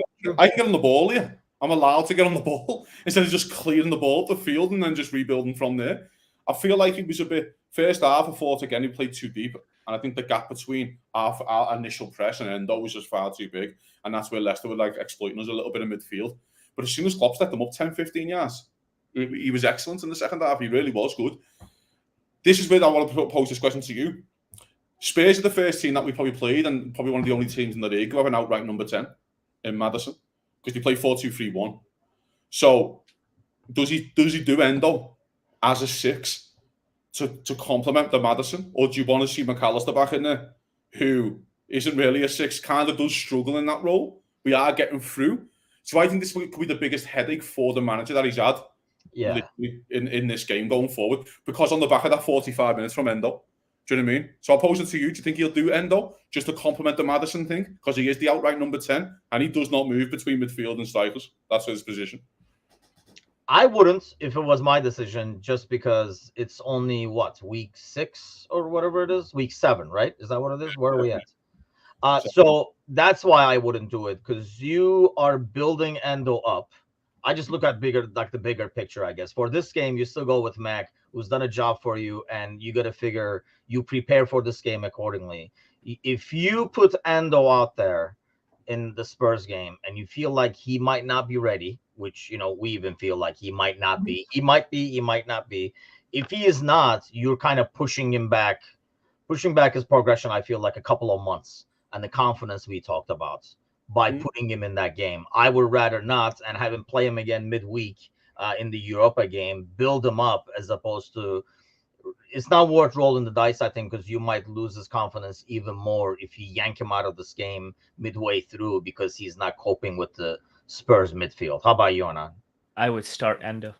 can get on the ball here. I'm allowed to get on the ball instead of just clearing the ball up the field and then just rebuilding from there. I feel like he was a bit, first half, I thought again, he played too deep. And I think the gap between our initial press and Endo was just far too big. And that's where Leicester were like exploiting us a little bit in midfield. But as soon as Klopp set them up 10, 15 yards, he was excellent in the second half. He really was good. This is where I want to pose this question to you. Spurs are the first team that we probably played and probably one of the only teams in the league who have an outright number 10 in Maddison because they play 4-2-3-1. So does he do Endo as a 6 to complement the Maddison, or do you want to see McAllister back in there, who isn't really a 6, kind of does struggle in that role? We are getting through. So I think this could be the biggest headache for the manager that he's had in this game going forward, because on the back of that 45 minutes from Endo, do you know what I mean? So I'll pose it to you. Do you think he'll do Endo just to complement the Maddison thing? Because he is the outright number 10 and he does not move between midfield and strikers. That's his position. I wouldn't if it was my decision, just because it's only week 6 or whatever it is, week 7, right? Is that what it is? Where are we at? So that's why I wouldn't do it, because you are building Endo up. I just look at the bigger picture, I guess. For this game, you still go with Mac, who's done a job for you, and you got to figure you prepare for this game accordingly. If you put Endo out there in the Spurs game and you feel like he might not be ready, which, we even feel like he might not be. He might be, he might not be. If he is not, you're kind of pushing back his progression, I feel like, a couple of months, and the confidence we talked about by putting him in that game. I would rather not and have him play him again midweek in the Europa game, build him up, as opposed to, it's not worth rolling the dice, I think, because you might lose his confidence even more if you yank him out of this game midway through because he's not coping with the Spurs midfield. How about you, Anand? I would start Endo.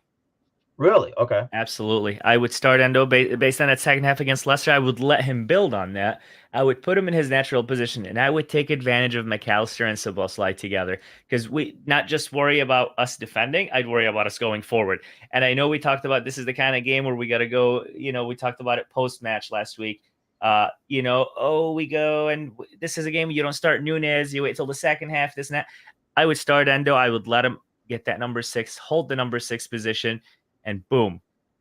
Really? Okay. Absolutely. I would start Endo based on that second half against Leicester. I would let him build on that. I would put him in his natural position, and I would take advantage of McAllister and Szoboszlai together because we not just worry about us defending, I'd worry about us going forward. And I know we talked about this is the kind of game where we got to go, we talked about it post-match last week. We go and this is a game where you don't start Nunez, you wait till the second half, this and that. I would start Endo. I would let him get that number 6, hold the number 6 position, and boom.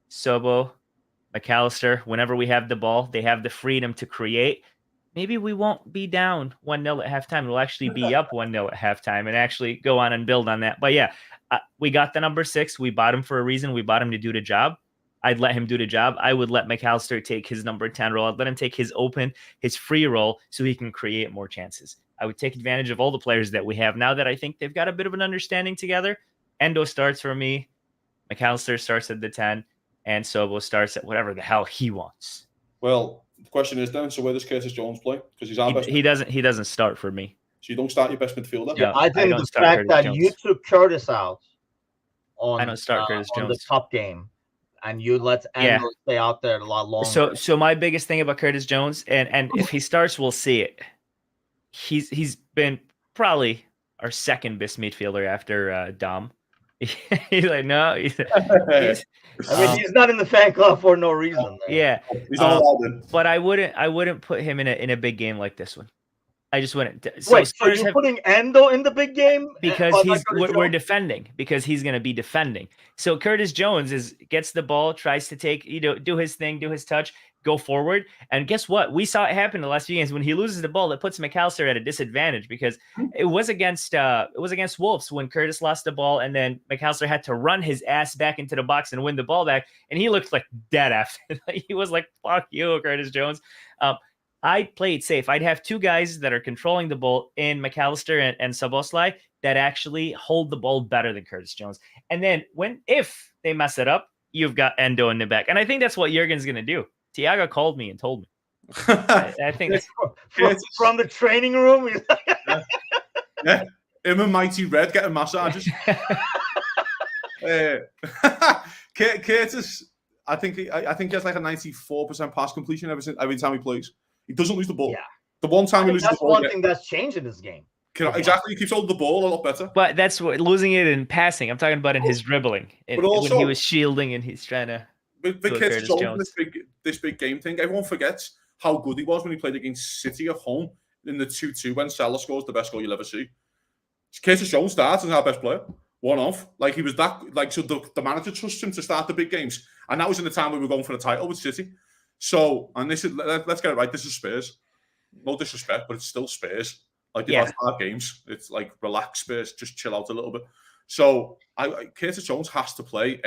Sobo, McAllister, whenever we have the ball, they have the freedom to create. Maybe we won't be down 1-0 at halftime. We'll actually be up 1-0 at halftime and actually go on and build on that. But yeah, we got the number 6. We bought him for a reason. We bought him to do the job. I'd let him do the job. I would let McAllister take his number 10 role. I'd let him take his open, his free role so he can create more chances. I would take advantage of all the players that we have now that I think they've got a bit of an understanding together. Endo starts for me. McAllister starts at the 10, and Sobo starts at whatever the hell he wants. Well, the question is then, so where does Curtis Jones play? Because he's our best. He doesn't start for me. So you don't start your best midfielder? Yeah, I think the fact that you took Curtis out I don't start Curtis on Jones. the top game, and you let Endo stay out there a lot longer. So my biggest thing about Curtis Jones, and if he starts, we'll see it. He's been probably our second best midfielder after Dom. He's like, no. He's not in the fan club for no reason. Yeah, he's not allowed. But I wouldn't put him in a big game like this one. I just wouldn't. So you're putting Endo in the big game because we're defending because he's going to be defending. So Curtis Jones gets the ball, tries to take do his thing, do his touch, go forward, and guess what? We saw it happen in the last few games when he loses the ball. That puts McAllister at a disadvantage because it was against Wolves when Curtis lost the ball and then McAllister had to run his ass back into the box and win the ball back, and he looked like dead after. He was like, "Fuck you, Curtis Jones." I played safe. I'd have 2 guys that are controlling the ball in McAllister and Szoboszlai that actually hold the ball better than Curtis Jones. And then if they mess it up, you've got Endo in the back. And I think that's what Jurgen's going to do. Thiago called me and told me. I think from the training room. Yeah, him and Mighty Red getting massages. Curtis, I think he has like a 94% pass completion every time he plays. He doesn't lose the ball. Yeah. The one time he loses the ball. That's one thing that's changed in this game. Exactly. He keeps holding the ball a lot better. But that's what losing it in passing. I'm talking about in his dribbling. But also, when he was shielding and he's trying to. With Curtis Jones, this big game thing, everyone forgets how good he was when he played against City at home in the 2-2 when Salah scores the best goal you'll ever see. Curtis Jones starts as our best player. One off. Like he was that so the manager trusts him to start the big games. And that was in the time we were going for the title with City. So, and this is let's get it right, this is Spurs. No disrespect, but it's still Spurs. Like the last 5 games. It's like relax Spurs, just chill out a little bit. So Curtis Jones has to play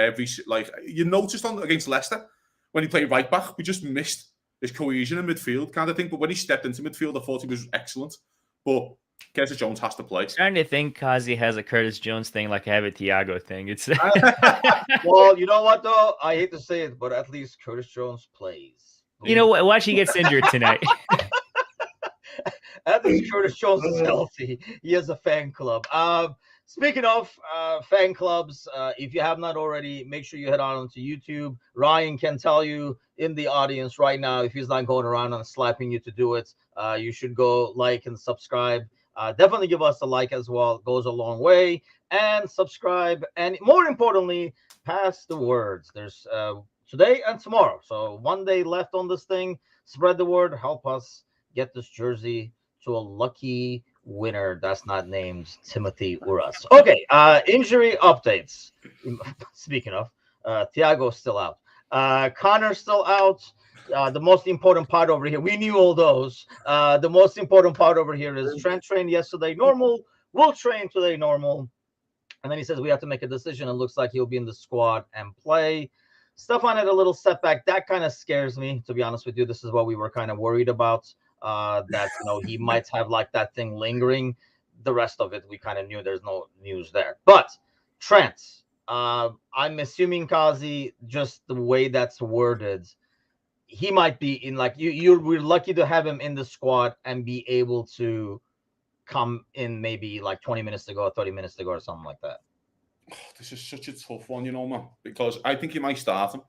you noticed against Leicester when he played right back, we just missed his cohesion in midfield kind of thing. But when he stepped into midfield, I thought he was excellent. But Curtis Jones has to play. I'm starting to think Kazi has a Curtis Jones thing like I have a Thiago thing. It's well, you know what though? I hate to say it, but at least Curtis Jones plays. You know what? Watch he gets injured tonight. At least Curtis Jones is healthy. He has a fan club. Speaking of fan clubs, if you have not already, make sure you head on onto YouTube. Ryan can tell you in the audience right now, if he's not going around and slapping you to do it, you should go like and subscribe. Definitely give us a like as well. It goes a long way. And subscribe. And more importantly, pass the words. There's today and tomorrow. So 1 day left on this thing. Spread the word. Help us get this jersey to a lucky winner that's not named Timothy Uras. Okay, injury updates. Speaking of, Thiago's still out. Connor's still out. The most important part over here, we knew all those. The most important part over here is Trent trained yesterday normal, will train today normal. And then he says we have to make a decision. It looks like he'll be in the squad and play. Stefan had a little setback. That kind of scares me, to be honest with you. This is what we were kind of worried about. That he might have like that thing lingering. The rest of it, we kind of knew there's no news there. But Trent, I'm assuming Kazi, just the way that's worded, he might be in like we're lucky to have him in the squad and be able to come in maybe like 20 minutes to go or 30 minutes to go or something like that. This is such a tough one, man, because I think you might start him.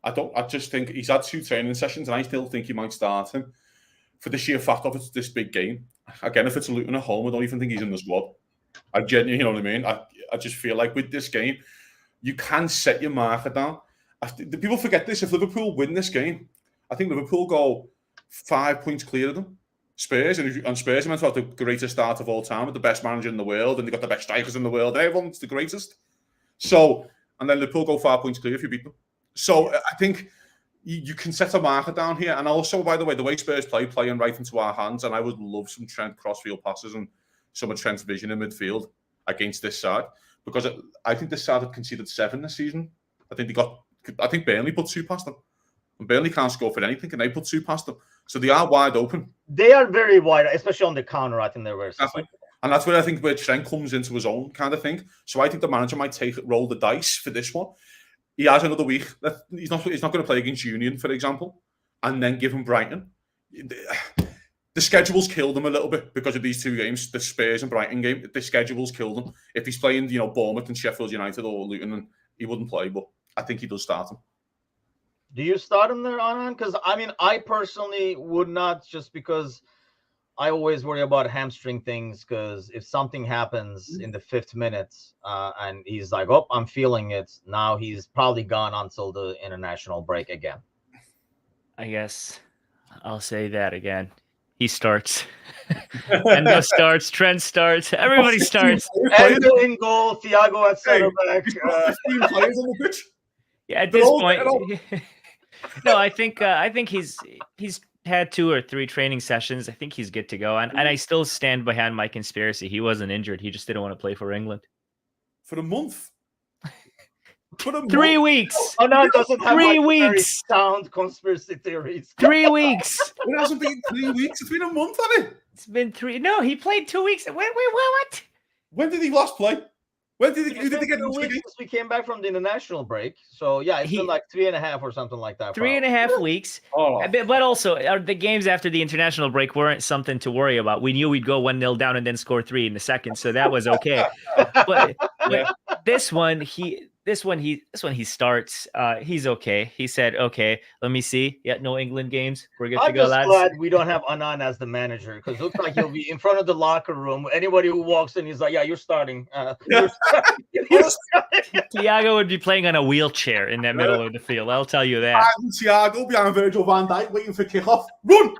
I just think he's had 2 training sessions, and I still think you might start him for the sheer fact of it's this big game. Again, if it's Luton at home, I don't even think he's in the squad. I genuinely, you know what I mean? I just feel like with this game, you can set your marker down. The people forget this. If Liverpool win this game, I think Liverpool go 5 points clear of them. Spurs, and Spurs are meant to have the greatest start of all time with the best manager in the world, and they've got the best strikers in the world. Everyone's the greatest. So, and then Liverpool go 5 points clear if you beat them. So I think you can set a marker down here. And also, by the way, the way Spurs playing right into our hands, and I would love some Trent crossfield passes and some of Trent's vision in midfield against this side, because I think this side had conceded 7 this season. I think Burnley put 2 past them. And Burnley can't score for anything, and they put 2 past them. So they are wide open. They are very wide, especially on the counter. I think they're very susceptible. And that's where I think where Trent comes into his own kind of thing. So I think the manager might roll the dice for this one. He has another week. He's not going to play against Union, for example, and then give him Brighton. The schedule's killed him a little bit because of these 2 games, the Spurs and Brighton game. The schedule's killed him. If he's playing, Bournemouth and Sheffield United or Luton, he wouldn't play, but I think he does start him. Do you start him there, Anand? Because, I personally would not, just because I always worry about hamstring things, because if something happens in the 5th minute and he's like, oh, I'm feeling it, now he's probably gone until the international break again. I guess I'll say that again. He starts. Endo starts. Trent starts. Everybody starts. Endo in goal. Thiago at center back. 15 players on the pitch. Yeah, at this point. No, I think he's had 2 or 3 training sessions. I think he's good to go. And I still stand behind my conspiracy. He wasn't injured. He just didn't want to play for England. For a month? 3 weeks. Oh, no, it doesn't have 3 weeks. Very sound conspiracy theories. 3 weeks. It hasn't been 3 weeks. It's been a month, hasn't it? It's been 3. No, he played 2 weeks. Wait, what? When did he last play? When did he get into the game? We came back from the international break. So, yeah, it's been like 3.5 or something like that. 3.5 weeks. Oh. But also, the games after the international break weren't something to worry about. We knew we'd go 1-0 down and then score 3 in the second. So that was okay. but this one, he starts. He's okay. He said, okay, let me see. Yeah, no England games. We're good to go, lads. I'm just glad we don't have Anand as the manager, because it looks like he'll be in front of the locker room. Anybody who walks in, he's like, yeah, you're starting. Thiago would be playing on a wheelchair in that middle of the field. I'll tell you that. Thiago behind Virgil van Dijk waiting for kickoff. Run!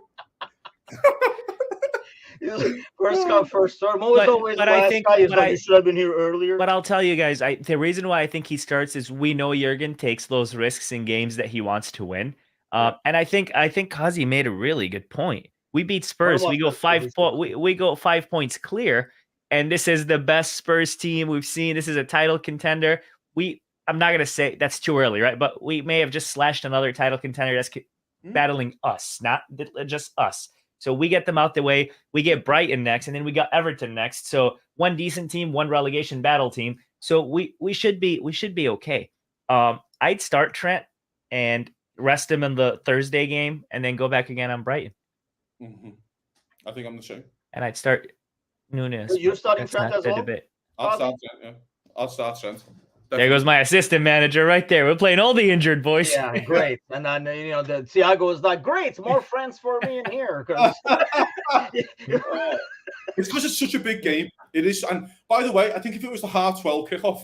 First come, first serve. I think you should have been here earlier. But I'll tell you guys, the reason why I think he starts is we know Jurgen takes those risks in games that he wants to win. And I think Kazi made a really good point. We beat Spurs. We go 5 points clear, and this is the best Spurs team we've seen. This is a title contender. I'm not gonna say that's too early, right? But we may have just slashed another title contender that's battling us, not just us. So we get them out the way. We get Brighton next, and then we got Everton next. So 1 decent team, 1 relegation battle team. So we should be okay. I'd start Trent and rest him in the Thursday game, and then go back again on Brighton. Mm-hmm. I think I'm the same. And I'd start Nunes. You're starting Trent as well? I'll start Trent. Yeah, I'll start Trent. Definitely. There goes my assistant manager right there. We're playing all the injured boys. Yeah, great. And then, the Thiago is like, great, more friends for me in here. It's because it's such a big game. It is. And by the way, I think if it was the 12:30 kickoff,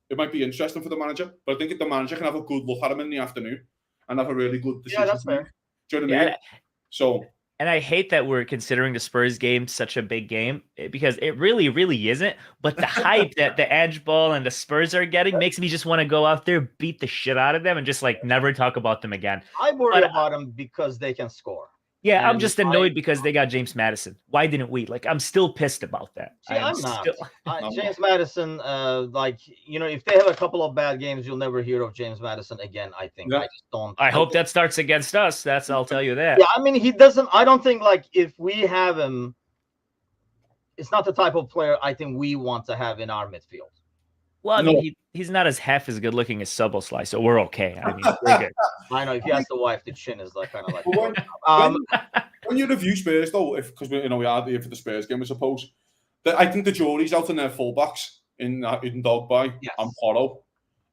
it might be interesting for the manager. But I think if the manager can have a good look at him in the afternoon and have a really good decision. Yeah, that's fair. Do you know what I mean? So. And I hate that we're considering the Spurs game such a big game, because it really, really isn't. But the hype that the Edge Ball and the Spurs are getting makes me just want to go out there, beat the shit out of them, and just never talk about them again. I worry about them because they can score. Yeah, I'm just annoyed because they got James Maddison. Why didn't we? I'm still pissed about that. See, I'm not. James Maddison, if they have a couple of bad games, you'll never hear of James Maddison again, I think. Yeah. I just don't. I hope that starts against us. I'll tell you that. Yeah, he doesn't. I don't think, if we have him, it's not the type of player I think we want to have in our midfield. Well, he's not half as good looking as Szoboszlai, so we're okay. We're good. I know, if you ask the wife, the chin is kind of like. When you review Spurs, though, because we are here for the Spurs game, I suppose, I think the jury's out on their fullbacks. in Dogby Yes. and Porro.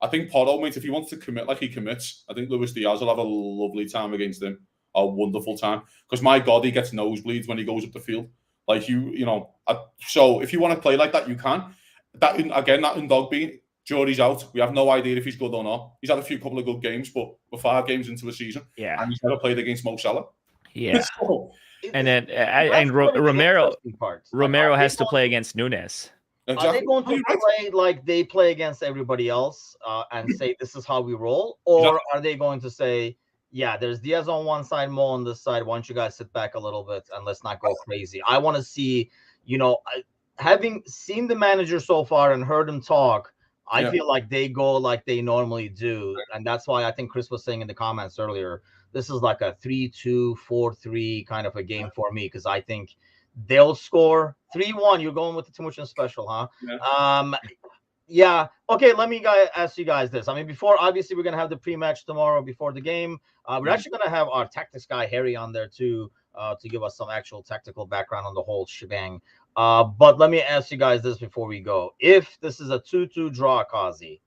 I think Porro, mate, if he wants to commit like he commits, I think Luis Diaz will have a lovely time against him. A wonderful time. Because my God, he gets nosebleeds when he goes up the field. Like so if you want to play like that, you can. That Ndogby, Jordy's out. We have no idea if he's good or not. He's had a couple of good games, but we're 5 games into a season. Yeah. And he's never played against Mo Salah. Yeah. So, and then Romero has to play against Nunes. Exactly. Are they going to play like they play against everybody else and say this is how we roll? Or are they going to say, yeah, there's Diaz on one side, Mo on this side. Why don't you guys sit back a little bit and let's not go crazy? I want to see, having seen the manager so far and heard him talk, I feel like they go like they normally do. And that's why I think Chris was saying in the comments earlier, this is like a 3-2, 4-3 kind of a game for me, because I think they'll score 3-1. You're going with the Timuchin special, huh? Yeah. Okay, let me ask you guys this. I mean, obviously we're going to have the pre-match tomorrow before the game. We're actually going to have our tactics guy, Harry, on there too, to give us some actual technical background on the whole shebang. But let me ask you guys this before we go. If this is a 2-2 draw, Kazi,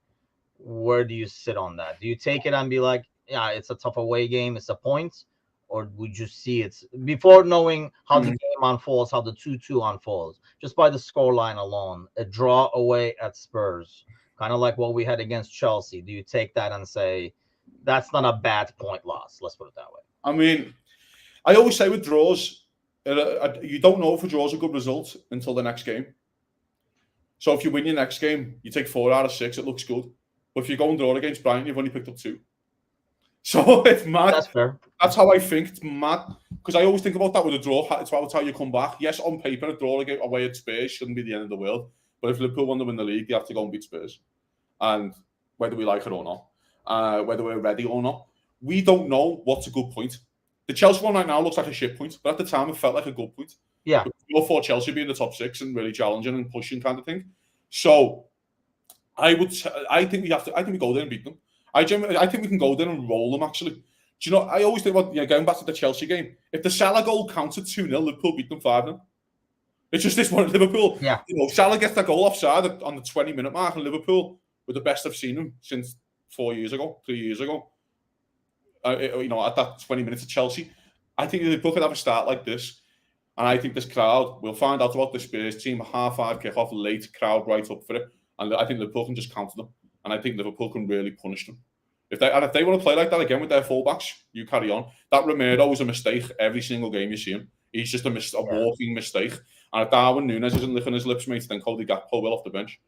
where do you sit on that? Do you take it and be like, yeah, it's a tough away game, it's a point? Or would you see it before knowing how the game unfolds, how the 2-2 unfolds, just by the scoreline alone, a draw away at Spurs, kind of like what we had against Chelsea? Do you take that and say, that's not a bad point loss? Let's put it that way. I mean, I always say with draws, you don't know if a draw is a good result until the next game. So if you win your next game, you take 4 out of 6, it looks good. But if you go and draw against Brighton, you've only picked up 2. So it's mad. That's fair. That's how I think. It's mad. Because I always think about that with a draw. It's how you come back. Yes, on paper, a draw away at Spurs shouldn't be the end of the world. But if Liverpool want to win the league, they have to go and beat Spurs. And whether we like it or not, whether we're ready or not, we don't know what's a good point. The Chelsea one right now looks like a shit point, but at the time it felt like a good point. Yeah. All for Chelsea being in the top 6 and really challenging and pushing kind of thing. So I think we go there and beat them. I think we can go there and roll them, actually. Do you know, I always think about, going back to the Chelsea game, if the Salah goal counted 2-0, Liverpool beat them 5-0. It's just this one at Liverpool. Yeah. Salah gets that goal offside on the 20-minute mark, and Liverpool were the best I've seen them since 3 years ago. At that 20 minutes at Chelsea. I think Liverpool could have a start like this. And I think this crowd, we'll find out about the Spurs team, 5:30 kickoff, late crowd right up for it. And I think Liverpool can just counter them. And I think Liverpool can really punish them. If they want to play like that again with their fullbacks, you carry on. That Romero is a mistake every single game you see him. He's just a walking mistake. And if Darwin Núñez isn't licking his lips, mate, then Cody Gakpo will off the bench.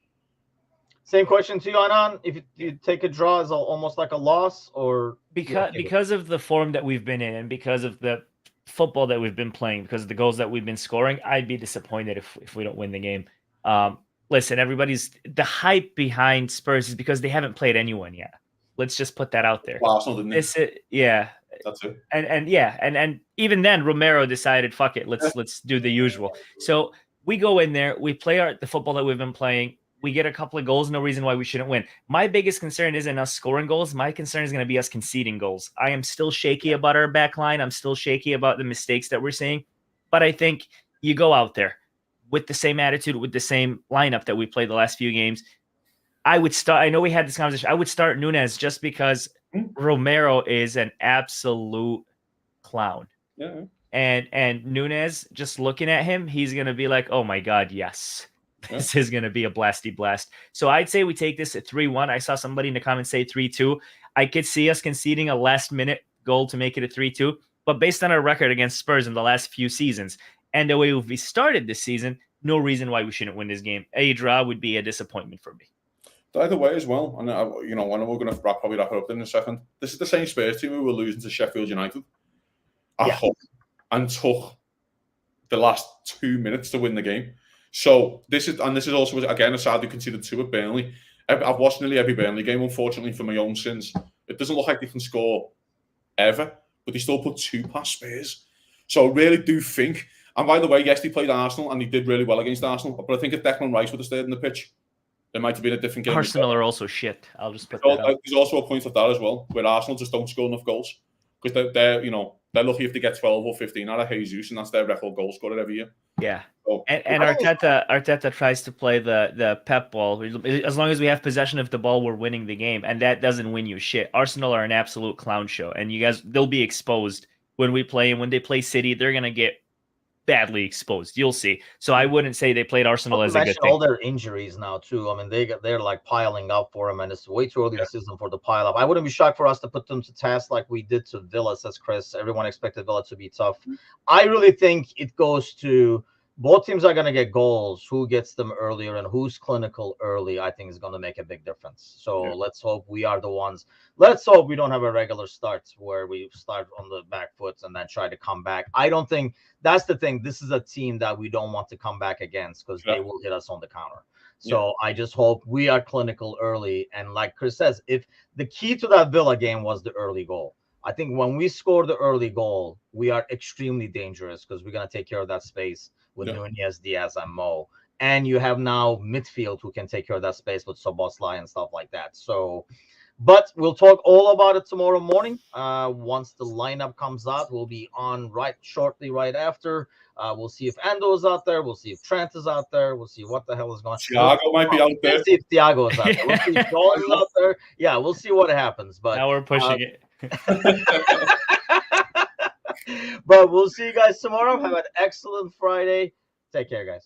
Same question to you, Anan. If you take a draw as almost like a loss, or because of the form that we've been in, and because of the football that we've been playing, because of the goals that we've been scoring, I'd be disappointed if we don't win the game. Listen, the hype behind Spurs is because they haven't played anyone yet. Let's just put that out there. Arsenal, didn't they? Yeah. That's it. And even then, Romero decided, fuck it, let's do the usual. So we go in there, we play the football that we've been playing. We get a couple of goals, no reason why we shouldn't win. My biggest concern isn't us scoring goals. My concern is going to be us conceding goals. I am still shaky about our back line. I'm still shaky about the mistakes that we're seeing. But I think you go out there with the same attitude, with the same lineup that we played the last few games. I would start. I know we had this conversation. I would start Núñez just because Romero is an absolute clown. Yeah. And Núñez, just looking at him, he's going to be like, oh my God, yes. This is going to be a blasty blast. So I'd say we take this at 3-1. I saw somebody in the comments say 3-2. I could see us conceding a last-minute goal to make it a 3-2. But based on our record against Spurs in the last few seasons and the way we started this season, no reason why we shouldn't win this game. A draw would be a disappointment for me. Either way as well. And, I know we're going to probably wrap it up in a second. This is the same Spurs team who were losing to Sheffield United. And took the last 2 minutes to win the game. So this is also, again, a side who conceded 2 at Burnley. I've watched nearly every Burnley game, unfortunately, for my own sins. It doesn't look like they can score ever, but they still put 2 past Spurs. So I really do think, and by the way, yes, they played Arsenal, and they did really well against Arsenal, but I think if Declan Rice would have stayed on the pitch, it might have been a different game. Arsenal are also shit. I'll just put that out. There's also a point of that as well, where Arsenal just don't score enough goals. Because they're lucky if they get 12 or 15 out of Jesus, and that's their record goal scorer every year. Yeah. So, And Arteta tries to play the pep ball. As long as we have possession of the ball, we're winning the game, and that doesn't win you shit. Arsenal are an absolute clown show, and they'll be exposed when we play. And when they play City, they're gonna get badly exposed. You'll see. So I wouldn't say they played Arsenal as a good thing. All their injuries now too. I mean, they're like piling up for them, and it's way too early in the season for the pile up. I wouldn't be shocked for us to put them to task like we did to Villa, says Chris. Everyone expected Villa to be tough. I really think it goes to both teams are going to get goals. Who gets them earlier and who's clinical early, I think is going to make a big difference. So let's hope we are the ones. Let's hope we don't have a regular start where we start on the back foot and then try to come back. I don't think that's the thing. This is a team that we don't want to come back against because they will hit us on the counter. So I just hope we are clinical early. And like Chris says, if the key to that Villa game was the early goal, I think when we score the early goal, we are extremely dangerous because we're going to take care of that space with Nunez, Diaz, and Mo. And you have now midfield who can take care of that space with Szoboszlai and stuff like that. So, but we'll talk all about it tomorrow morning. Once the lineup comes out, we'll be on shortly right after. We'll see if Ando's out there. We'll see if Trent is out there. We'll see what the hell is going on. Thiago might be out there. We'll see if Thiago is out there. We'll see if Joel is out there. Yeah, we'll see what happens. But now we're pushing it. But we'll see you guys tomorrow. Have an excellent Friday. Take care, guys.